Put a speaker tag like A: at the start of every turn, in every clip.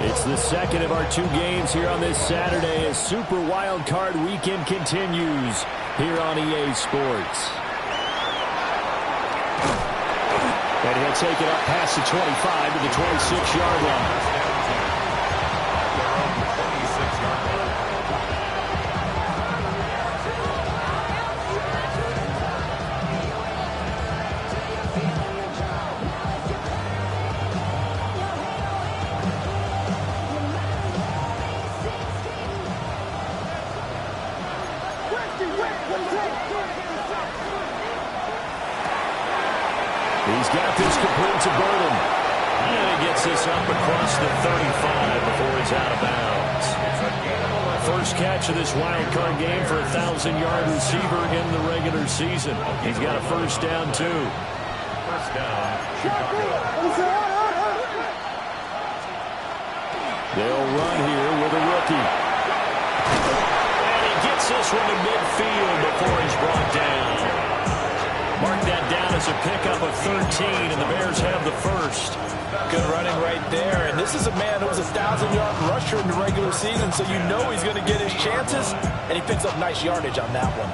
A: It's the second of our 2 games here on this Saturday as Super Wild Card Weekend continues here on EA Sports. And he'll take it up past the 25 to the 26-yard line. He's got this complete to Burden. And he gets this up across the 35 before he's out of bounds. First catch of this wild card game for a 1,000-yard receiver in the regular season. He's got a first down, too. First down, Chicago. They'll run here with a rookie. And he gets this one to midfield before he's brought down. Mark that down as a pickup of 13, and the Bears have the first.
B: Good running right there. And this is a man who was a 1,000-yard rusher in the regular season, so you know he's going to get his chances, and he picks up nice yardage on that one.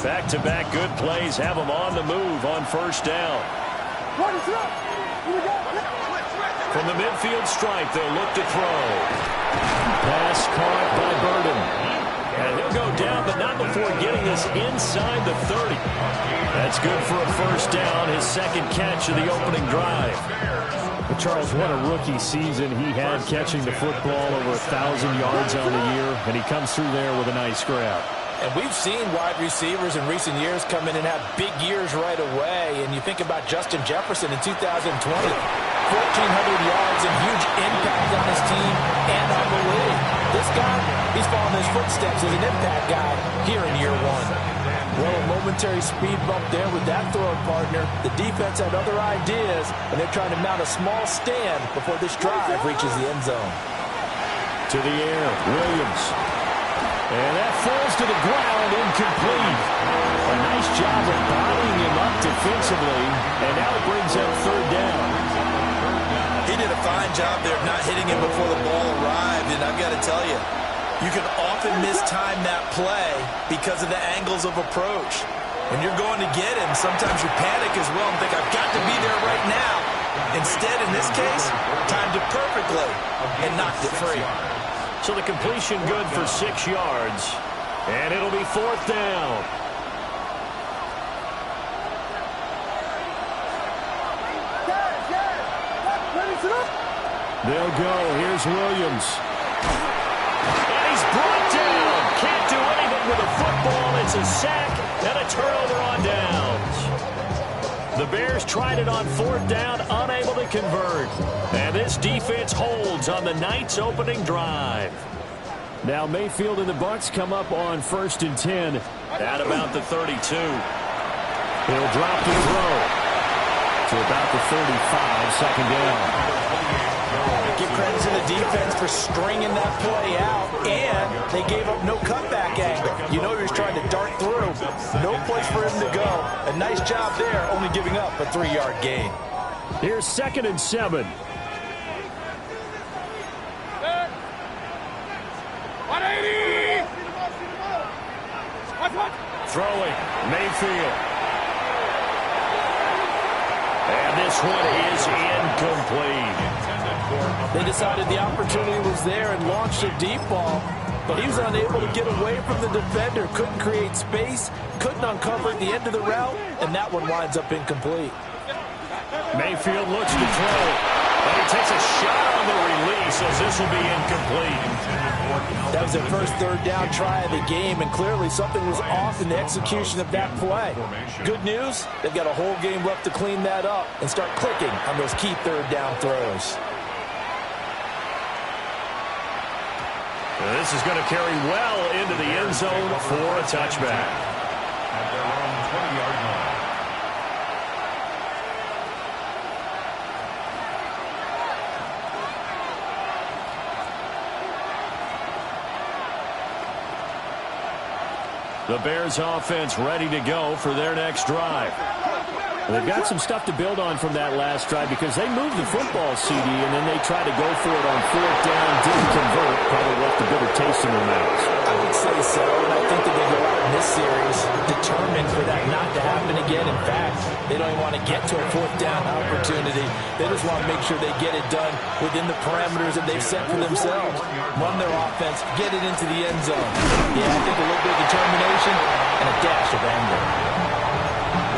A: Back-to-back good plays have him on the move on first down. From the midfield stripe, they'll look to throw. Pass caught by Burden. And he'll go down, but not before getting this inside the 30. That's good for a first down, his second catch of the opening drive. But Charles, what a rookie season he had catching the football, over 1,000 yards on the year, and he comes through there with a nice grab.
B: And we've seen wide receivers in recent years come in and have big years right away. And you think about Justin Jefferson in 2020. 1,400 yards and huge impact on his team and on the league. This guy, he's following his footsteps as an impact guy here in year one. Well, a momentary speed bump there with that throw partner. The defense had other ideas, and they're trying to mount a small stand before this drive reaches the end zone.
A: To the air, Williams. And that falls to the ground, incomplete. A nice job of bottling him up defensively, and now it brings up third down.
C: He did a fine job there of not hitting him before the ball arrived, and I've got to tell you, you can often mistime that play because of the angles of approach. When you're going to get him, sometimes you panic as well and think, I've got to be there right now. Instead, in this case, timed it perfectly and knocked it free.
A: So the completion good for 6 yards, and it'll be fourth down. They'll go. Here's Williams. And he's brought down. Can't do anything with a football. It's a sack and a turnover on downs. The Bears tried it on fourth down, unable to convert. And this defense holds on the night's opening drive. Now Mayfield and the Bucs come up on 1st and 10 at about the 32. He'll drop to throw to about the 35, second down.
B: Give credit to the defense for stringing that play out, and they gave up no cutback angle. You know he was trying to dart through. No place for him to go. A nice job there, only giving up a 3-yard gain.
A: Here's 2nd and 7. Throwing, Mayfield. And this one is incomplete.
B: They decided the opportunity was there and launched a deep ball, but he was unable to get away from the defender, couldn't create space, couldn't uncover at the end of the route, and that one winds up incomplete.
A: Mayfield looks to throw, and he takes a shot on the release as this will be incomplete.
B: That was their first third down try of the game, and clearly something was off in the execution of that play. Good news, they've got a whole game left to clean that up and start clicking on those key third down throws.
A: This is going to carry well into the end zone for a touchback.
D: At their own 20-yard line.
A: The Bears offense ready to go for their next drive.
E: They've got some stuff to build on from that last drive because they moved the football, CD, and then they tried to go for it on fourth down, didn't convert, probably left a bitter taste in their mouths.
B: I would say so, and I think that they go out in this series determined for that not to happen again. In fact, they don't even want to get to a fourth down opportunity. They just want to make sure they get it done within the parameters that they've set for themselves. Run their offense, get it into the end zone. Yeah, I think a little bit of determination and a dash of anger.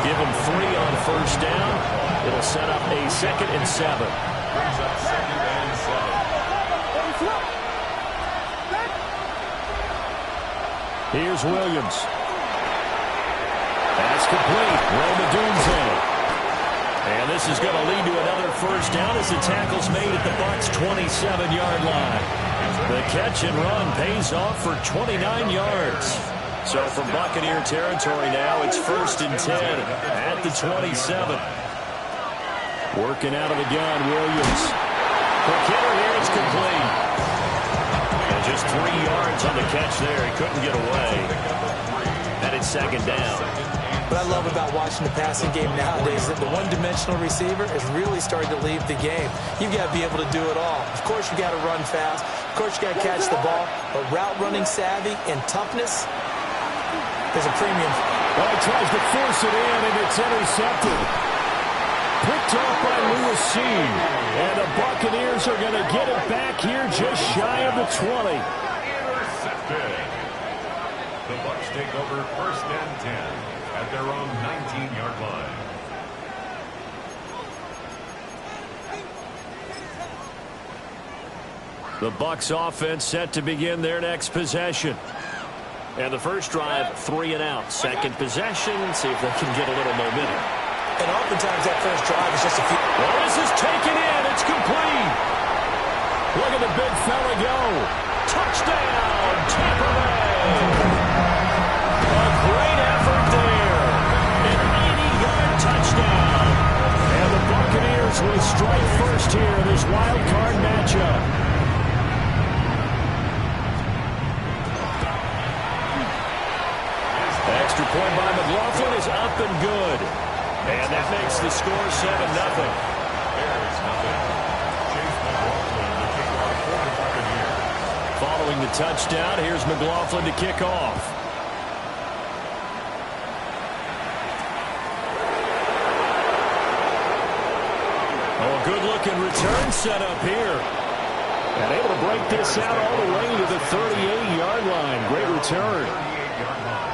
A: Give them 3 on first down. It'll set up a 2nd and 7. Here's Williams. That's complete. Rome Odunze. And this is going to lead to another first down as the tackle's made at the Bucs' 27-yard line. The catch and run pays off for 29 yards. So from Buccaneer territory now, it's 1st and 10 at the 27. Working out of the gun, Williams. Quick hitter here, it's complete. And just 3 yards on the catch there. He couldn't get away. And it's 2nd down.
B: What I love about watching the passing game nowadays is that the one-dimensional receiver is really starting to leave the game. You've got to be able to do it all. Of course, you've got to run fast. Of course, you've got to catch the ball. But route running savvy and toughness, there's a premium.
E: Well, he tries to force it in, and it's intercepted. Picked off by Lewis Cine. And the Buccaneers are going to get it back here just shy of the 20.
D: Intercepted. The Bucs take over 1st and 10 at their own 19-yard line.
A: The Bucs offense set to begin their next possession. And the first drive, 3 and out. Second possession, see if they can get a little momentum.
B: And oftentimes that first drive is just a few.
A: Well, this is taken in. It's complete. Look at the big fella go. Touchdown, Tampa Bay. A great effort there. An 80-yard touchdown. And the Buccaneers will strike first here in this wild card matchup. Extra point by McLaughlin is up and good. And that makes the score 7-0.
D: Bears nothing. Chase McLaughlin to kick off for the Buccaneers.
A: Following the touchdown, here's McLaughlin to kick off. Oh, a good-looking return set up here. And able to break this out all the way to the 38-yard line. Great return.
D: 38-yard line.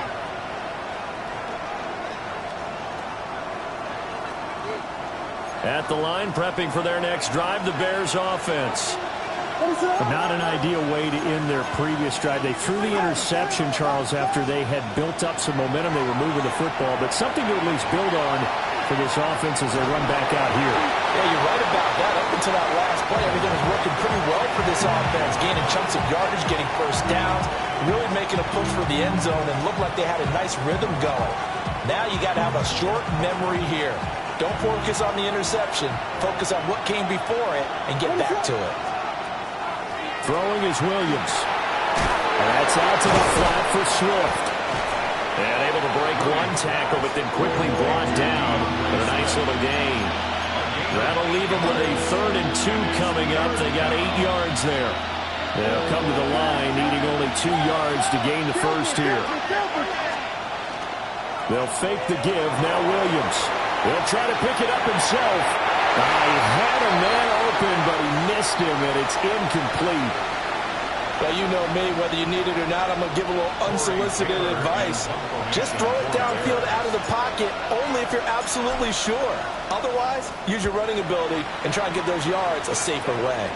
A: At the line, prepping for their next drive, the Bears offense.
E: Not an ideal way to end their previous drive. They threw the interception, Charles, after they had built up some momentum. They were moving the football, but something to at least build on for this offense as they run back out here.
B: Yeah, you're right about that. Up until that last play, everything was working pretty well for this offense. Gaining chunks of yardage, getting first downs, really making a push for the end zone, and looked like they had a nice rhythm going. Now you got to have a short memory here. Don't focus on the interception. Focus on what came before it and get back to it.
A: Throwing is Williams. And that's out to the flat for Swift. And able to break one tackle, but then quickly brought down with a nice little gain. That'll leave them with a 3rd and 2 coming up. They got 8 yards there. They'll come to the line, needing only 2 yards to gain the first here. They'll fake the give. Now Williams. He'll try to pick it up himself. He had a man open, but he missed him, and it's incomplete.
B: Well, you know me, whether you need it or not, I'm going to give a little unsolicited advice. Just throw it downfield out of the pocket, only if you're absolutely sure. Otherwise, use your running ability and try and get those yards a safer way.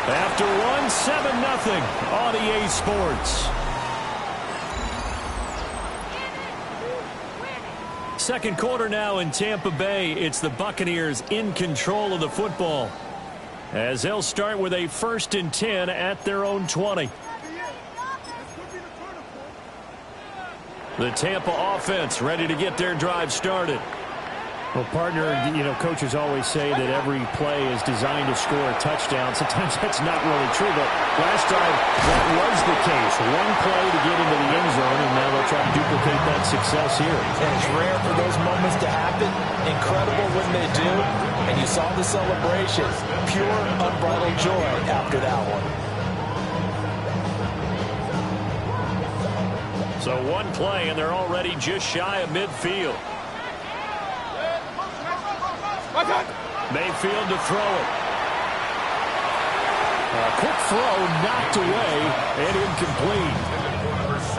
A: After one, 7-0 on EA Sports. Second quarter now in Tampa Bay. It's the Buccaneers in control of the football, as they'll start with a 1st and 10 at their own 20. The Tampa offense ready to get their drive started.
E: Well, partner, coaches always say that every play is designed to score a touchdown. Sometimes that's not really true, but last time that was the case. One play to get into the end zone, and now they'll try to duplicate that success here.
B: And it's rare for those moments to happen. Incredible when they do. And you saw the celebration. Pure, unbridled joy after that one.
A: So one play, and they're already just shy of midfield. Mayfield to throw it.
E: A quick throw knocked away and incomplete.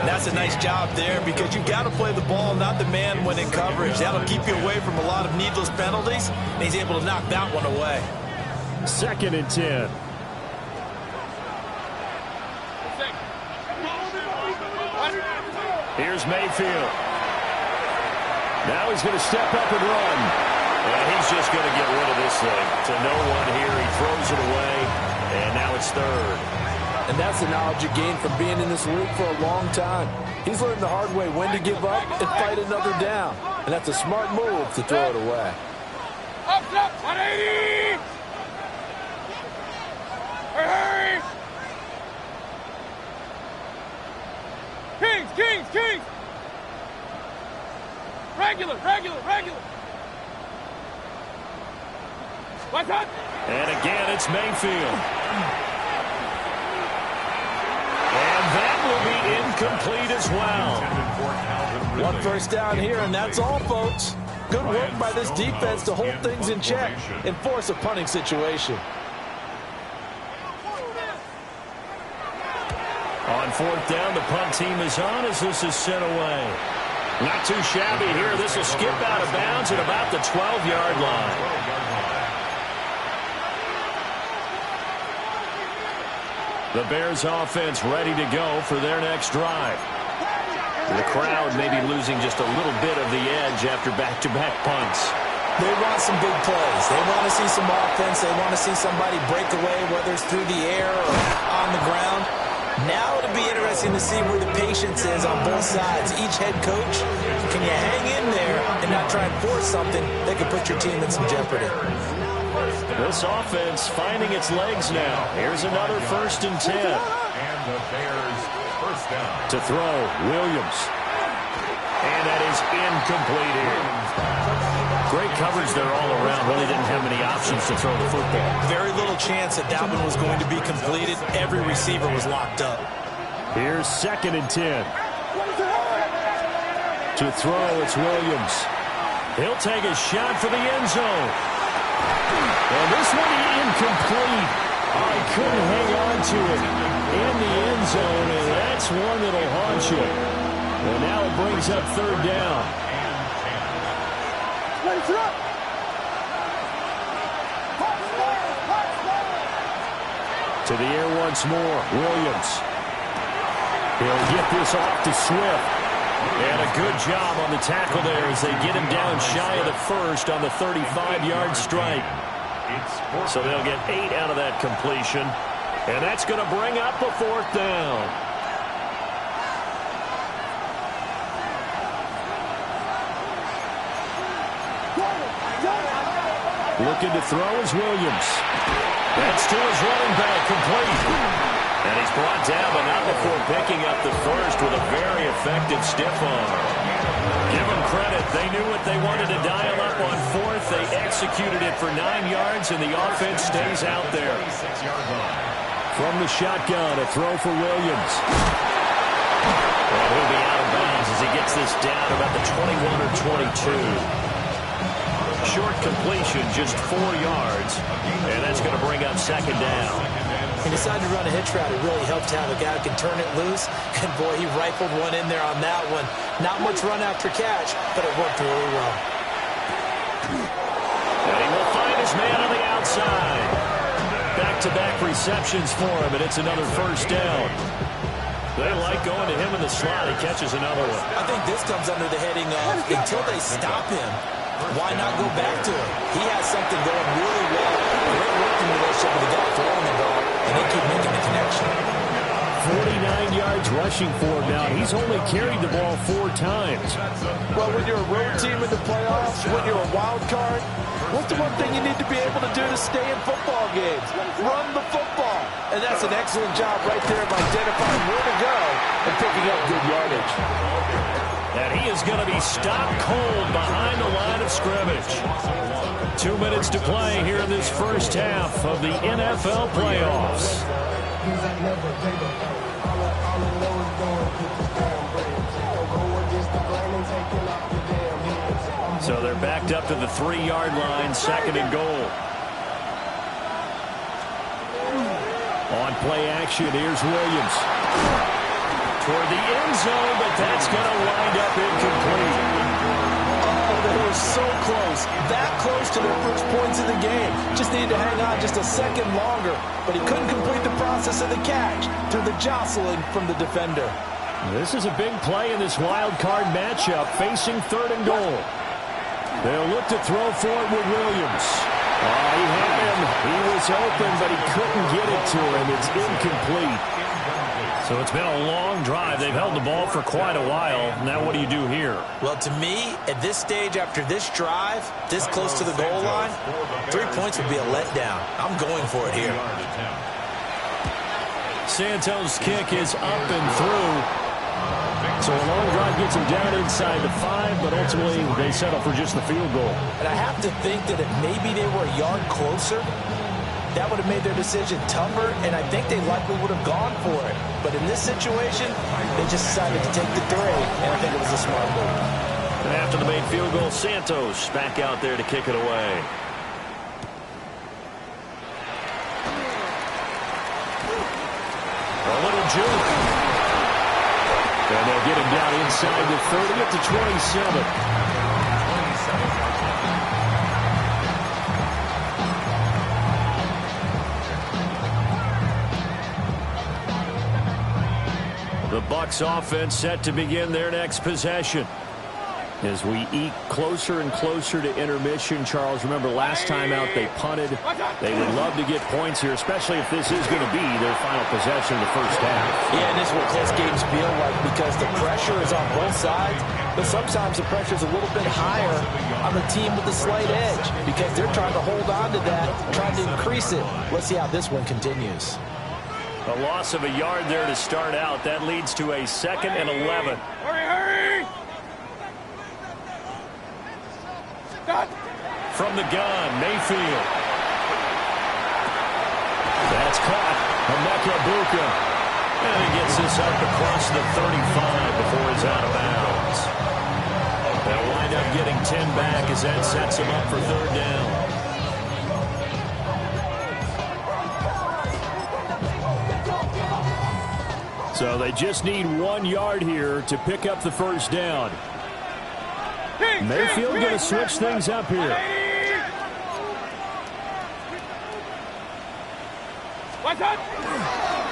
B: That's a nice job there because you've got to play the ball, not the man when in coverage. That'll keep you away from a lot of needless penalties, and he's able to knock that one away.
E: 2nd and 10.
A: Here's Mayfield. Now he's going to step up and run. And he's just going to get rid of this thing. To no one here. He throws it away, and now it's 3rd.
B: And that's the knowledge you gain from being in this league for a long time. He's learned the hard way when to give up and fight another down. And that's a smart move to throw it away.
F: Up, 180! Hurry! Kings! Regular! What's up?
A: And again, it's Mayfield. And that will be incomplete as well.
B: One first down here, and that's all, folks. Good work by this defense to hold things in check and force a punting situation.
A: On 4th down, the punt team is on as this is sent away. Not too shabby here. This will skip out of bounds at about the 12-yard line. The Bears offense ready to go for their next drive. The crowd may be losing just a little bit of the edge after back-to-back punts.
B: They want some big plays. They want to see some offense. They want to see somebody break away, whether it's through the air or on the ground. Now it'll be interesting to see where the patience is on both sides. Each head coach, can you hang in there and not try and force something that could put your team in some jeopardy?
A: This offense finding its legs now. Here's another 1st and 10.
D: And the Bears first down.
A: To throw, Williams. And that is incomplete here. Great coverage there all around. Really didn't have many options to throw the football.
B: Very little chance that one was going to be completed. Every receiver was locked up.
E: Here's 2nd and 10. To throw, it's Williams.
A: He'll take a shot for the end zone.
E: And this one incomplete. I couldn't hang on to it in the end zone, and that's one that'll haunt you. And now it brings up 3rd down. To the air once more, Williams. He'll get this off to Swift.
A: And a good job on the tackle there as they get him down shy of the 1st on the 35-yard strike. So they'll get 8 out of that completion. And that's going to bring up a 4th down.
E: Looking to throw is Williams.
A: That's to his running back, complete. And he's brought down, but not before picking up the 1st with a very effective stiff arm. Give them credit. They knew what they wanted to dial up on 4th. They executed it for 9 yards, and the offense stays out there.
E: From the shotgun, a throw for Williams.
A: And he'll be out of bounds as he gets this down about the 21 or 22. Short completion, just 4 yards, and that's going to bring up 2nd down.
B: He decided to run a hitch route. It really helped to have a guy who can turn it loose. And, boy, he rifled one in there on that one. Not much run after catch, but it worked really well.
A: And he will find his man on the outside. Back-to-back receptions for him, and it's another 1st down. They like going to him in the slot. He catches another one.
B: I think this comes under the heading of until they stop him, why not go back to him? He has something going really well. Great working relationship with the guy throwing the ball, and they keep making the connection.
E: 49 yards rushing for him now. He's only carried the ball 4 times.
B: Well, when you're a road team in the playoffs, when you're a wild card, what's the one thing you need to be able to do to stay in football games? Run the football. And that's an excellent job right there of identifying where to go and picking up good yardage.
A: And he is going to be stopped cold behind the line of scrimmage. 2 minutes to play here in this first half of the NFL playoffs. So they're backed up to the 3-yard line, 2nd and goal. On play action, here's Williams. Toward the end zone, but that's going to wind up incomplete.
B: Oh, they were so close. That close to their first points in the game. Just needed to hang on just a second longer. But he couldn't complete the process of the catch through the jostling from the defender.
E: This is a big play in this wild card matchup, facing 3rd and goal. They'll look to throw for it with Williams. He had him. He was open, but he couldn't get it to him. It's incomplete.
A: So it's been a long drive. They've held the ball for quite a while. Now what do you do here?
B: Well, to me, at this stage after this drive, this close to the goal line, 3 points would be a letdown. I'm going for it here.
A: Santos' kick is up and through.
E: So a long drive gets him down inside the 5, but ultimately they settle for just the field goal.
B: And I have to think that if maybe they were a yard closer, that would have made their decision tougher, and I think they likely would have gone for it. But in this situation, they just decided to take the 3, and I think it was a smart move.
A: And after the made field goal, Santos back out there to kick it away. A little juke.
E: And they'll get him down inside the 30 at the 27.
A: The Bucs offense set to begin their next possession.
E: As we eke closer and closer to intermission, Charles, remember last time out they punted. They would love to get points here, especially if this is going to be their final possession of the first half.
B: Yeah, and this is what close games feel like because the pressure is on both sides, but sometimes the pressure is a little bit higher on the team with the slight edge because they're trying to hold on to that, trying to increase it. Let's see how this one continues.
A: A loss of a yard there to start out. That leads to a 2nd and 11.
F: Hurry!
A: From the gun, Mayfield. That's caught. Emeka Egbuka. And he gets this up across the 35 before he's out of bounds. They'll wind up getting 10 back as that sets him up for 3rd down.
E: So they just need 1 yard here to pick up the first down. Mayfield going to switch things up here.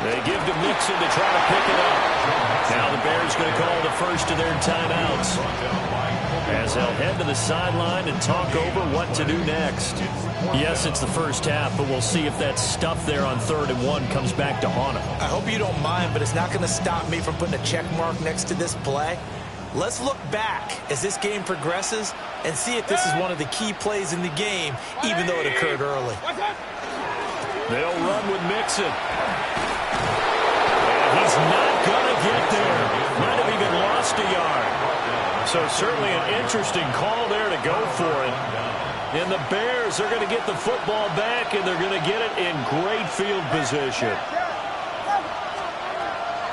A: They give to Mixon to try to pick it up. Now the Bears going to call the first of their timeouts as they'll head to the sideline and talk over what to do next. Yes, it's the first half, but we'll see if that stuff there on 3rd and 1 comes back to haunt them.
B: I hope you don't mind, but it's not going to stop me from putting a check mark next to this play. Let's look back as this game progresses and see if this is one of the key plays in the game, even though it occurred early.
A: They'll run with Mixon. And he's not going to get there. Might have even lost a yard. So certainly an interesting call there to go for it. And the Bears are going to get the football back, and they're going to get it in great field position.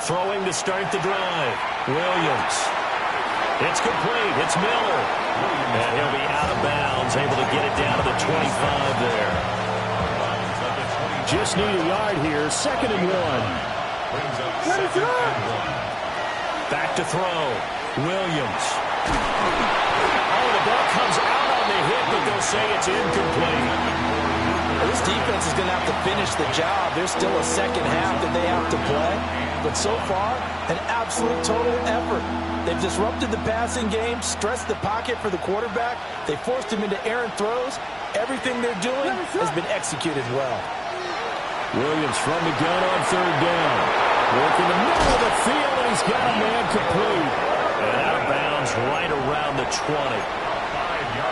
A: Throwing to start the drive. Williams. It's complete. It's Miller. And he'll be out of bounds, able to get it down to the 25 there.
E: Just need a yard here. 2nd and 1.
A: Back to throw. Williams. Oh, the ball comes out on the hit, but they'll say it's incomplete.
B: This defense is going to have to finish the job. There's still a second half that they have to play. But so far, an absolute total effort. They've disrupted the passing game, stressed the pocket for the quarterback. They forced him into errant throws. Everything they're doing has been executed well.
E: Williams from the gun on 3rd down. Work in the middle of the field, and he's got a man complete. And out of bounds right around the 20.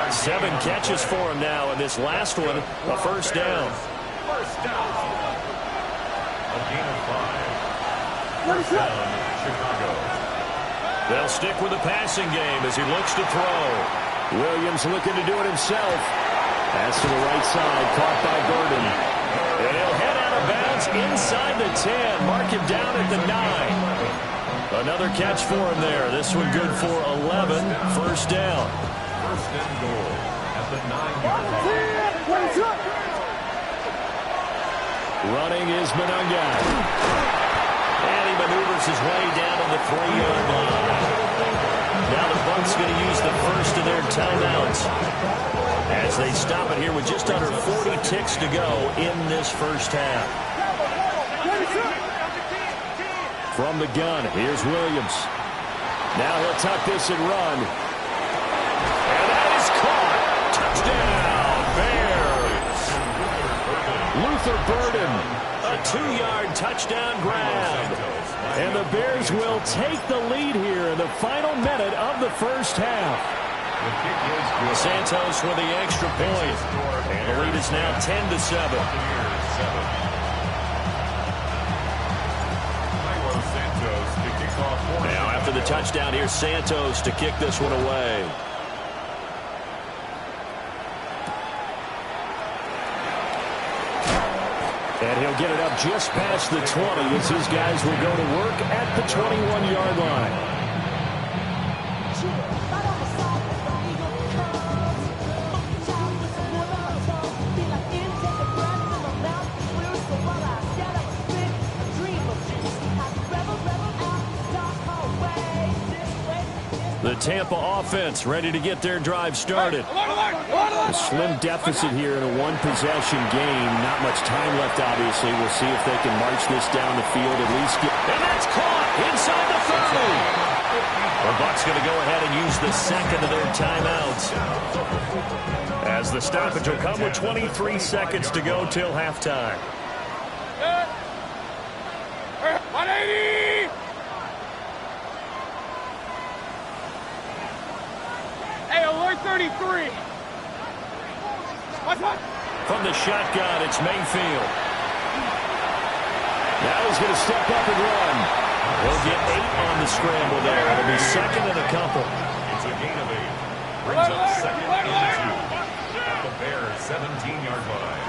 E: 7 catches for him now, and this last one, a first down.
D: First down. A gain of 5. First down, Chicago.
E: They'll stick with the passing game as he looks to throw. Williams looking to do it himself. Pass to the right side, caught by Burden. And he'll head out of bounds inside the 10. Mark him down at the 9. Another catch for him there. This one good for 11. First down.
D: First and goal at the 9-yard line.
E: Running is Monangai. And he maneuvers his way down to the 3-yard line. Now the Bucs going to use the first of their timeouts as they stop it here with just under 40 ticks to go in this first half. From the gun, here's Williams. Now he'll tuck this and run. And that is caught. Touchdown, Bears. Luther Burden, a 2-yard touchdown grab. And the Bears will take the lead here in the final minute of the first half. Santos with the extra point. And the lead is now 10-7. Now after the touchdown, here's Santos to kick this one away. And he'll get it up just past the 20 as his guys will go to work at the 21-yard line. The Tampa offense ready to get their drive started. A slim deficit here in a one-possession game. Not much time left, obviously. We'll see if they can march this down the field at least. And that's caught inside the 30. The Bucs going to go ahead and use the second of their timeouts. As the stoppage will come with 23 seconds to go till halftime.
F: 180! Hey, alert 33! What?
E: From the shotgun, it's Mayfield. Now he's going to step up and run. He'll get 8 on the scramble there. It'll be second and a couple.
D: It's a gain of 8. Brings up second and 2 at the Bears' 17-yard line.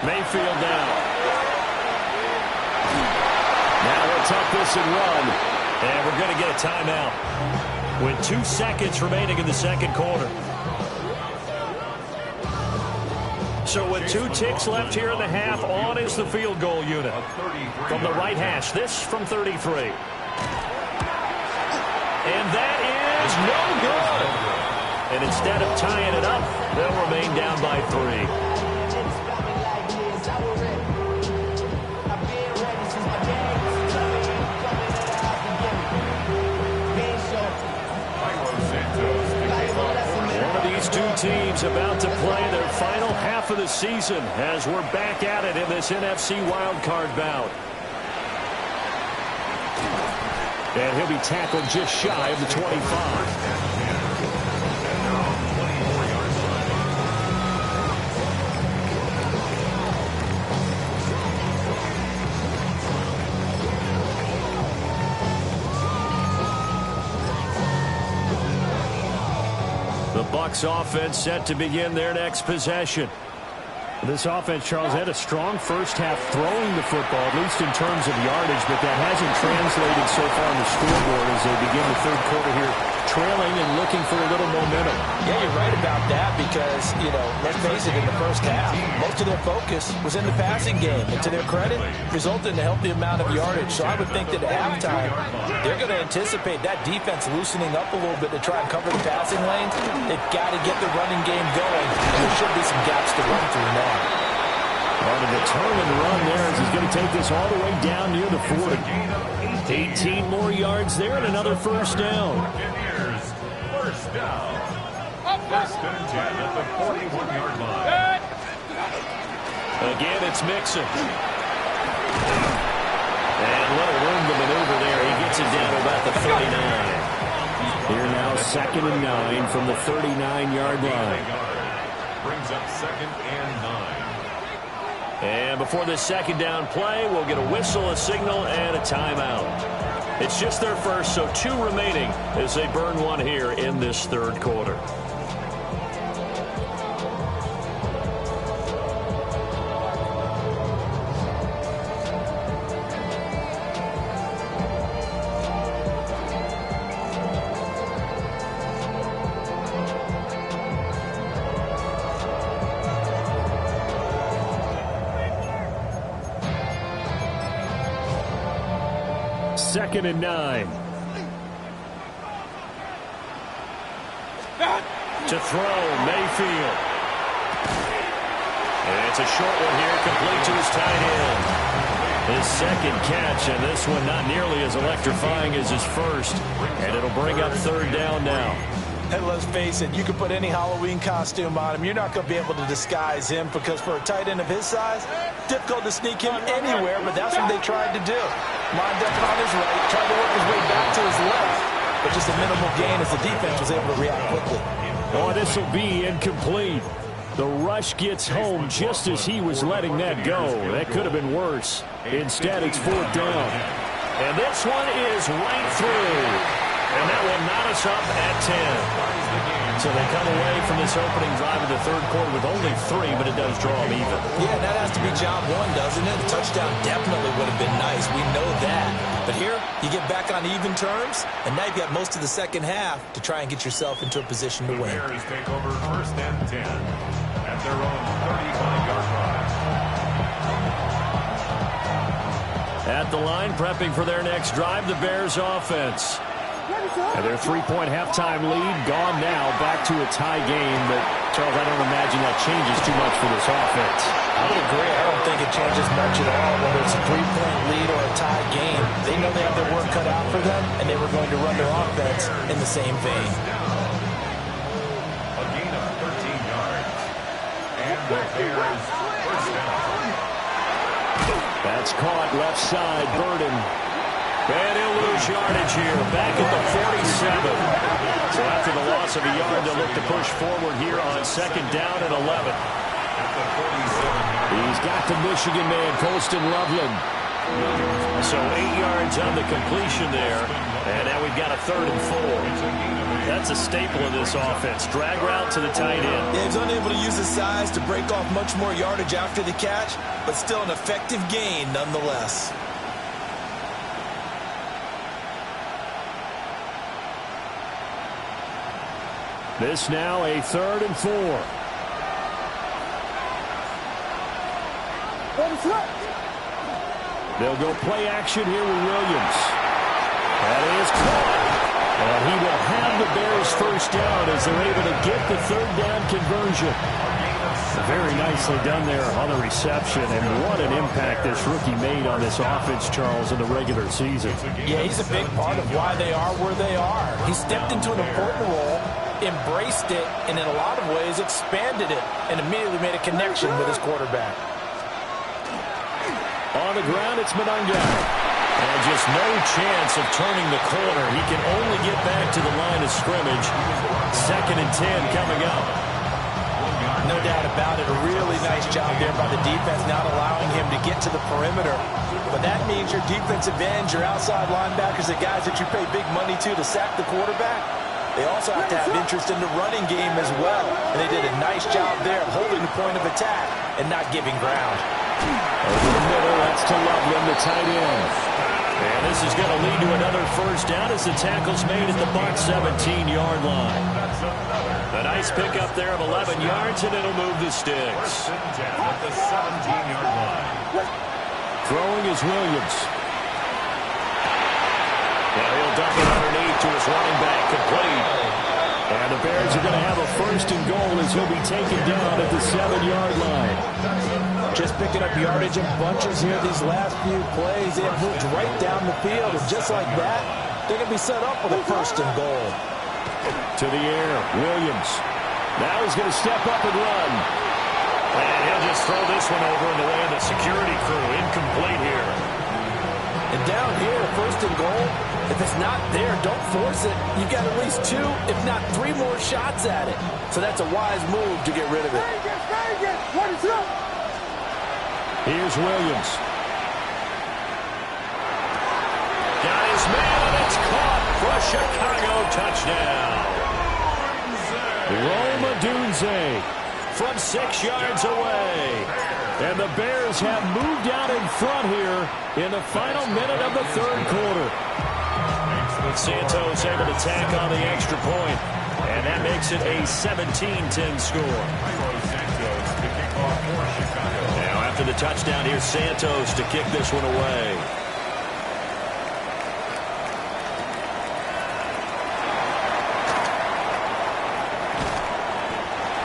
E: Mayfield down. Now he'll tuck this and run. And we're going to get a timeout with 2 seconds remaining in the second quarter. So with 2 ticks left here in the half, on is the field goal unit. From the right hash, this from 33. And that is no good. And instead of tying it up, they'll remain down by 3. Two teams about to play their final half of the season as we're back at it in this NFC wildcard bout. And he'll be tackled just shy of the 25. Bucs offense set to begin their next possession. This offense, Charles, had a strong first half throwing the football, at least in terms of yardage, but that hasn't translated so far on the scoreboard as they begin the third quarter here, trailing and looking for a little momentum.
B: Yeah, you're right about that because, let's face it, in the first half, most of their focus was in the passing game. And to their credit, resulted in a healthy amount of yardage. So I would think that at halftime, they're going to anticipate that defense loosening up a little bit to try and cover the passing lanes. They've got to get the running game going, and there should be some gaps to run through now.
E: On a determined run there as he's going to take this all the way down near the 40. 18 more yards there and another first down.
D: First down. First and 10 at the 41-yard line.
E: Again, it's Mixon.
A: And little room to maneuver there. He gets it down to about the 39.
E: Here now, 2nd and 9 from the 39-yard line.
D: Brings up 2nd and 9.
A: And before this second down play, we'll get a whistle, a signal, and a timeout. It's just their first, so 2 remaining as they burn one here in this third quarter.
E: Second and 9.
A: To throw, Mayfield. And it's a short one here, complete to his tight end. His second catch, and this one not nearly as electrifying as his first. And it'll bring up 3rd down now.
B: And let's face it, you can put any Halloween costume on him. You're not going to be able to disguise him because for a tight end of his size, difficult to sneak him anywhere, but that's what they tried to do. Lined up on his right, tried to work his way back to his left, but just a minimal gain as the defense was able to react quickly.
E: Oh, this will be incomplete. The rush gets home just as he was letting that go. That could have been worse. Instead, it's 4th down.
A: And this one is right through. And that will knot us up at 10. So they come away from this opening drive of the third quarter with only 3, but it does draw them even.
B: Yeah, that has to be job 1, doesn't it? A touchdown definitely would have been nice. We know that. But here, you get back on even terms, and now you've got most of the second half to try and get yourself into a position to win.
D: The Bears take over 1st and 10 at their own 35-yard line.
A: At the line, prepping for their next drive, the Bears offense.
E: And their 3-point halftime lead gone now, back to a tie game. But, Charles, I don't imagine that changes too much for this offense.
B: I would agree. I don't think it changes much at all, whether it's a 3-point lead or a tie game. They know they have their work cut out for them, and they were going to run their offense in the same vein.
D: A gain of 13 yards. And the Bears 1st down.
E: That's caught left side, Burden.
A: And he'll lose yardage here, back at the 47. So after the loss of a yard, they'll look to push forward here on 2nd down and 11.
D: At the 47-yard line.
E: He's got the Michigan man, Colston Loveland.
A: So 8 yards on the completion there. And now we've got a 3rd and 4. That's a staple of this offense. Drag route to the tight end.
B: Yeah, he's unable to use his size to break off much more yardage after the catch, but still an effective gain nonetheless.
E: This now a 3rd and 4. They'll go play action here with Williams. That is caught. And he will have the Bears 1st down as they're able to get the 3rd down conversion. Very nicely done there on the reception. And what an impact this rookie made on this offense, Charles, in the regular season.
B: Yeah, he's a big part of why they are where they are. He stepped into an important role, embraced it, and in a lot of ways expanded it, and immediately made a connection with his quarterback.
A: On the ground, it's Monangai. And just no chance of turning the corner. He can only get back to the line of scrimmage. 2nd and 10 coming up.
B: No doubt about it. A really nice job there by the defense, not allowing him to get to the perimeter. But that means your defensive ends, your outside linebackers, the guys that you pay big money to sack the quarterback, they also have to have interest in the running game as well. And they did a nice job there of holding the point of attack and not giving ground.
E: Over the middle, that's to Loveland, the tight end.
A: And this is going to lead to another 1st down as the tackle's made at the Bucs 17-yard line. A nice pickup there of 11 yards, and it'll move the sticks.
D: 1st and 10 at the 17-yard line.
E: Throwing is Williams.
A: Now he'll dump it underneath to his running back, complete.
E: And the Bears are going to have a 1st and goal as he'll be taken down at the 7-yard line.
B: Just picking up yardage in bunches here these last few plays. They have moved right down the field, and just like that, they're going to be set up with a 1st and goal.
E: To the air, Williams. Now he's going to step up and run.
A: And he'll just throw this one over in the way of the security crew. Incomplete here.
B: And down here, first and goal, if it's not there, don't force it. You've got at least 2, if not 3 more shots at it. So that's a wise move to get rid of it.
E: Here's Williams.
A: Got his man, and it's caught for a Chicago touchdown.
E: Rome Odunze
A: From 6 yards away.
E: And the Bears have moved out in front here in the final minute of the third quarter.
A: Santos able to tack on the extra point, and that makes it a 17-10 score. Now after the touchdown, here's Santos to kick this one away.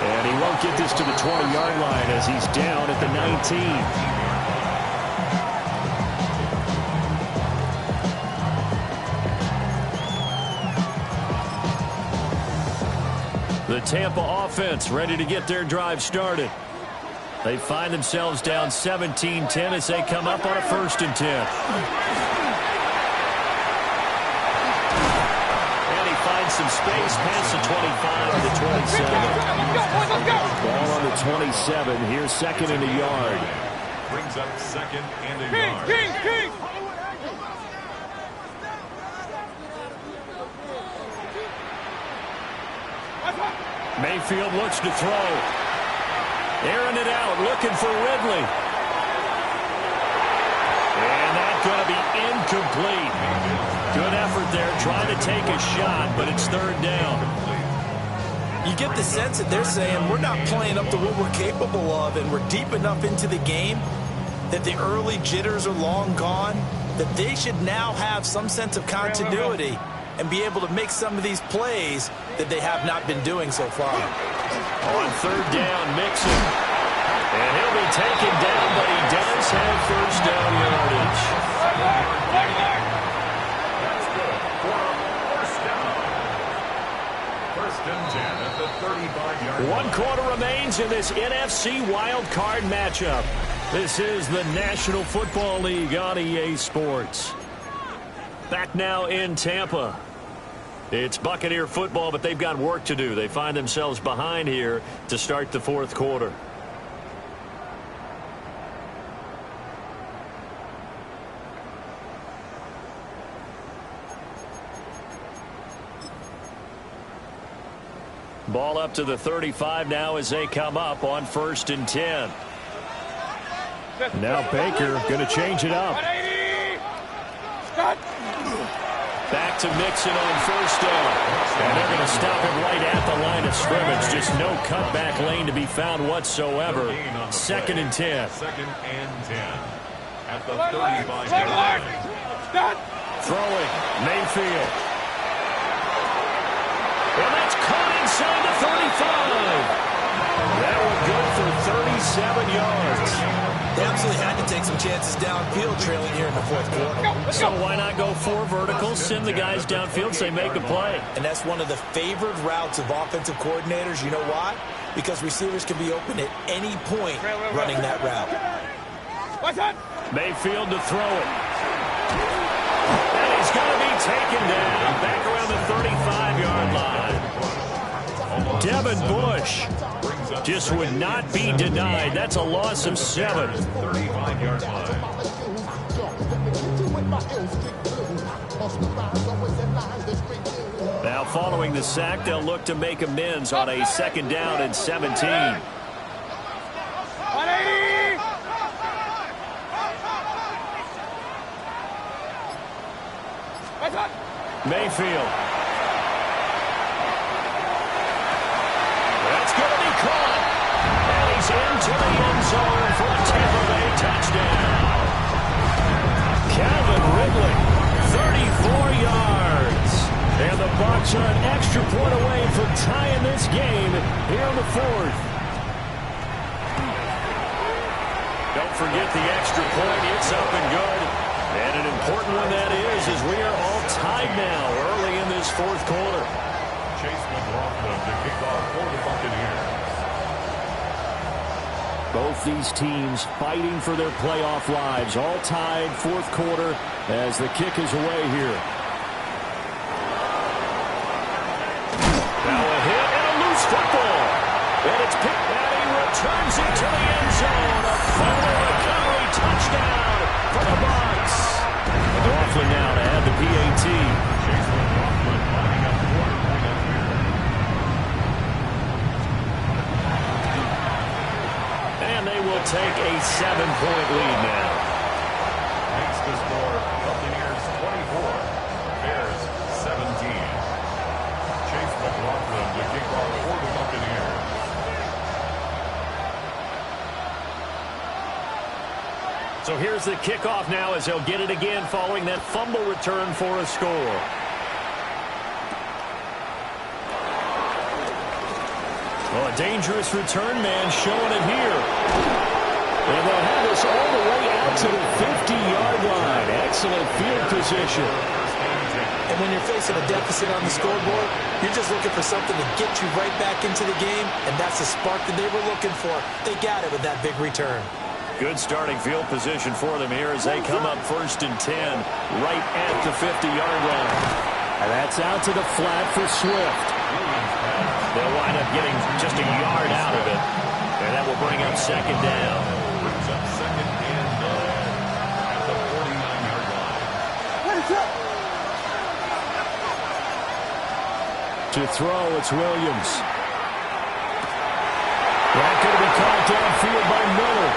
E: And he won't get this to the 20-yard line as he's down at the 19. The Tampa offense ready to get their drive started. They find themselves down 17-10 as they come up on a 1st and 10.
A: And he finds some space past the 25 to 27.
E: Ball on the 27. Here's 2nd and a yard.
D: Brings up 2nd and a yard.
F: King.
E: Mayfield looks to throw. Airing it out, looking for Ridley. And that's going to be incomplete. Good effort there, trying to take a shot, but it's 3rd down.
B: You get the sense that they're saying we're not playing up to what we're capable of, and we're deep enough into the game that the early jitters are long gone, that they should now have some sense of continuity and be able to make some of these plays that they have not been doing so far.
A: On 3rd down, Mixon. And he'll be taken down, but he does have 1st down yardage.
D: That's good for a 1st down. 1st and 10 at the 35-yard line.
A: 1 quarter remains in this NFC wild card matchup. This is the National Football League on EA Sports. Back now in Tampa. It's Buccaneer football, but they've got work to do. They find themselves behind here to start the 4th quarter. Ball up to the 35 now as they come up on 1st and 10.
E: Now Baker going to change it up.
F: 180. Stop.
A: Back to Mixon on 1st down. And they're going to stop it right at the line of scrimmage. Just no cutback lane to be found whatsoever. 2nd and 10.
D: 2nd and 10 at the 35-yard line.
F: Stop.
A: Throwing, Mayfield. And that's caught inside the 35. That was good for 37 yards.
B: They absolutely had to take some chances downfield trailing here in the 4th quarter.
A: So why not go 4 verticals, send the guys downfield, say make a play.
B: And that's one of the favored routes of offensive coordinators. You know why? Because receivers can be open at any point running that route.
F: What's that?
A: Mayfield to throw it. And he's going to be taken down back around the 35-yard line. Devin Bush just would not be denied. That's a loss of 7.
D: 35-yard line.
A: Now following the sack, they'll look to make amends on a 2nd down and 17.
F: 180. What's that?
A: Mayfield. That's going to be caught. And he's into the end zone for a Tampa Bay touchdown. Calvin Ridley, 34 yards. And the Bucs are an extra point away from tying this game here in the 4th. Don't forget the extra point. It's up and good. And an important one that is, as we are all tied now early in this 4th quarter.
D: Chase McLaughlin to kick off for the Buccaneers.
E: Both these teams fighting for their playoff lives. All tied, fourth quarter, as the kick is away here.
A: Now a hit and a loose football. And it's picked and he returns it to the end zone. A fumble recovery touchdown for the Bucs.
E: McLaughlin now to add the PAT.
A: And they will take a 7-point lead now.
D: Makes the score Buccaneers 24, Bears 17. Chase McLaughlin to kick off for the Buccaneers.
A: So here's the kickoff now as they'll get it again following that fumble return for a score.
E: Well, a dangerous return man showing it here. And they'll have this all the way out to the 50-yard line. Excellent field position.
B: And when you're facing a deficit on the scoreboard, you're just looking for something to get you right back into the game, and that's the spark that they were looking for. They got it with that big return.
A: Good starting field position for them here as they come up 1st and 10 right at the 50-yard line.
E: And that's out to the flat for Swift.
A: They'll wind up getting just a yard out of it, and that will bring up 2nd down.
D: Brings up 2nd and 9 at the 49-yard line.
E: To throw, it's Williams. That could be caught downfield by Miller.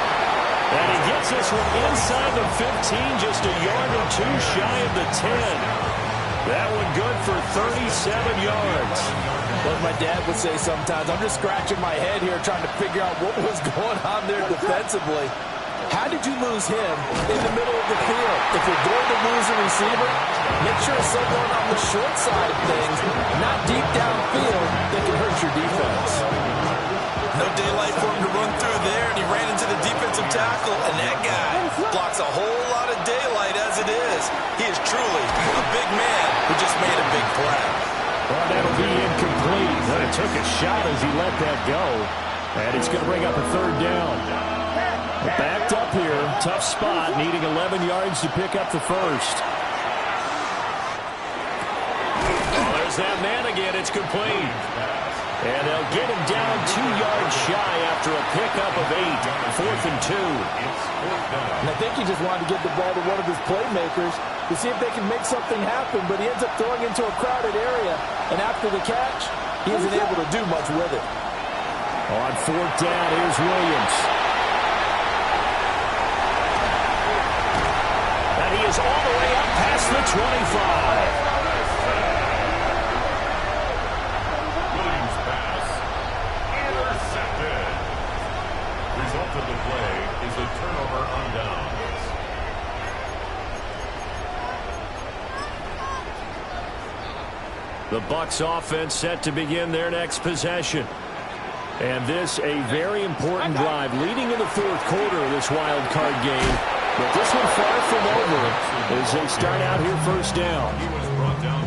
E: And he gets this one inside the 15, just a yard or two shy of the 10. That one good for 37 yards.
B: Like my dad would say sometimes, I'm just scratching my head here trying to figure out what was going on there defensively. How did you lose him in the middle of the field? If you're going to lose a receiver, make sure it's someone on the short side of things, not deep downfield, that can hurt your defense.
C: No daylight for him to run through there, and he ran into the defensive tackle, and that guy blocks a whole lot of daylight as it is. He is truly a big man who just made a big play.
E: Well, that'll be incomplete. But it took a shot as he let that go. And it's going to bring up a 3rd down. Backed up here. Tough spot. Needing 11 yards to pick up the first.
A: Oh, there's that man again. It's complete.
E: And they'll get him down 2 yards shy after a pickup of 8. 4th and 2.
B: And I think he just wanted to get the ball to one of his playmakers to see if they can make something happen, but he ends up throwing into a crowded area. And after the catch, he isn't able to do much with it.
E: On 4th down, here's Williams.
A: And he is all the way up past the 25.
D: Williams pass. Intercepted. Result of the play is a turnover on downs.
E: The Bucs offense set to begin their next possession. And this a very important drive leading in the 4th quarter of this wild card game. But this one far from over as they start out here 1st down.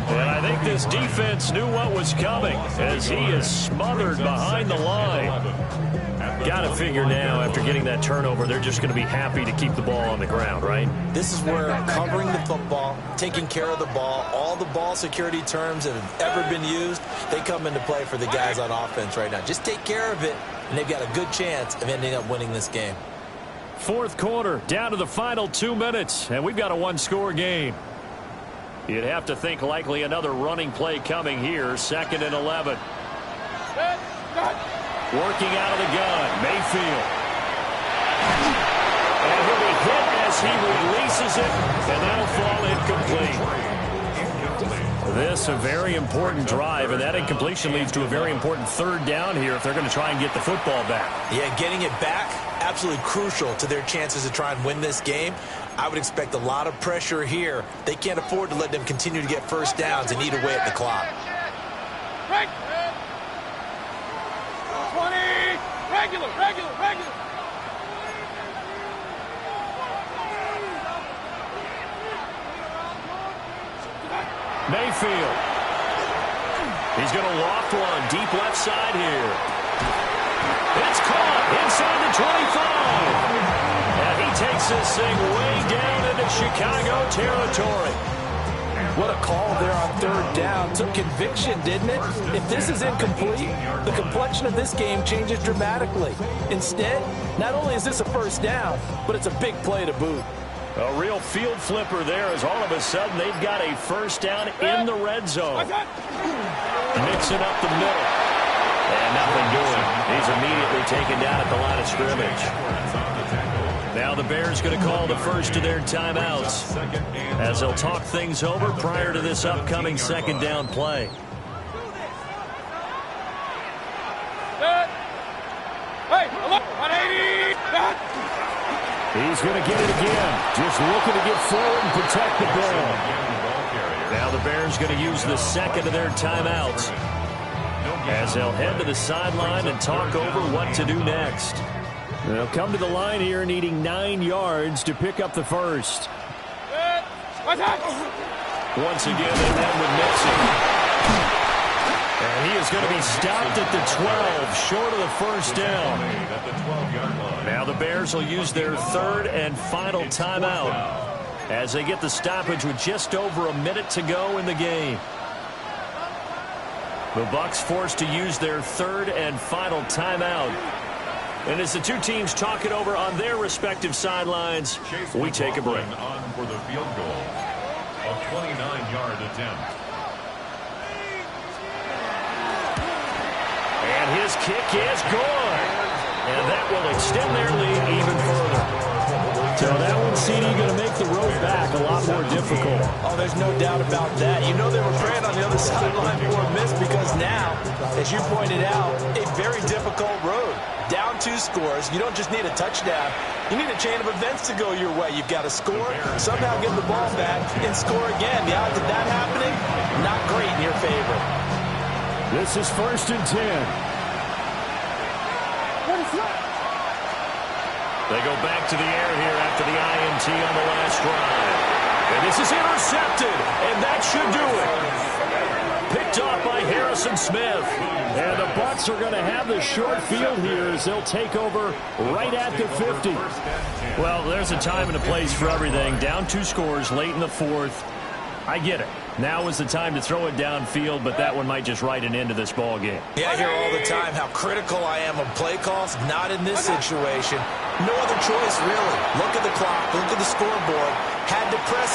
A: And I think this defense knew what was coming as he is smothered behind the line. Got to figure now after getting that turnover, they're just going to be happy to keep the ball on the ground, right?
B: This is where covering the football, taking care of the ball, all the ball security terms that have ever been used, they come into play for the guys on offense right now. Just take care of it, and they've got a good chance of ending up winning this game.
E: 4th quarter, down to the final 2 minutes, and we've got a one-score game.
A: You'd have to think likely another running play coming here, 2nd and 11. Working out of the gun, Mayfield. And he'll be hit as he releases it, and that'll fall incomplete. This a very important drive, and that incompletion leads to a very important 3rd down here if they're going to try and get the football back.
B: Yeah, getting it back, absolutely crucial to their chances to try and win this game. I would expect a lot of pressure here. They can't afford to let them continue to get 1st downs and eat away at the clock.
F: 20! Regular!
A: Mayfield. He's going to loft one deep left side here. It's caught. Inside the 25. And he takes this thing way down into Chicago territory.
B: What a call there on third down. Took conviction, didn't it? If this is incomplete, the complexion of this game changes dramatically. Instead, not only is this a first down, but it's a big play to boot.
A: A real field flipper there as all of a sudden they've got a first down in the red zone. Mixing up the middle. And nothing doing. He's immediately taken down at the line of scrimmage. Now the Bears going to call the first of their timeouts as they'll talk things over prior to this upcoming second down play.
F: Hey, 180.
E: He's going to get it again. Just looking to get forward and protect the ball.
A: Now the Bears going to use the second of their timeouts as they'll head to the sideline and talk over what to do next.
E: They'll come to the line here needing 9 yards to pick up the first.
A: Once again, they run with Mixon. And he is going to be stopped at the 12, short of the first down. Now the Bears will use their third and final timeout as they get the stoppage with just over a minute to go in the game. The Bucs forced to use their third and final timeout. And as the two teams talk it over on their respective sidelines, we take a break.
D: On for the field goal, a 29-yard attempt.
A: And his kick is good. And that will extend their lead even further.
E: So that one, CD, going to make the road back a lot more difficult.
B: Oh, there's no doubt about that. You know they were praying on the other sideline for a miss because now, as you pointed out, a very difficult road. Down 2 scores. You don't just need a touchdown. You need a chain of events to go your way. You've got to score, somehow get the ball back, and score again. The odds of that happening, not great in your favor.
E: This is 1st and 10.
A: They go back to the air here after the INT on the last drive. And this is intercepted, and that should do it. Picked off by Harrison Smith.
E: And the Bucs are going to have the short field here as they'll take over right at the 50.
A: Well, there's a time and a place for everything. Down 2 scores late in the 4th. I get it. Now is the time to throw it downfield, but that one might just write an end to this ball game.
B: Yeah, I hear all the time how critical I am of play calls. Not in this situation. No other choice, really. Look at the clock. Look at the scoreboard. Had to press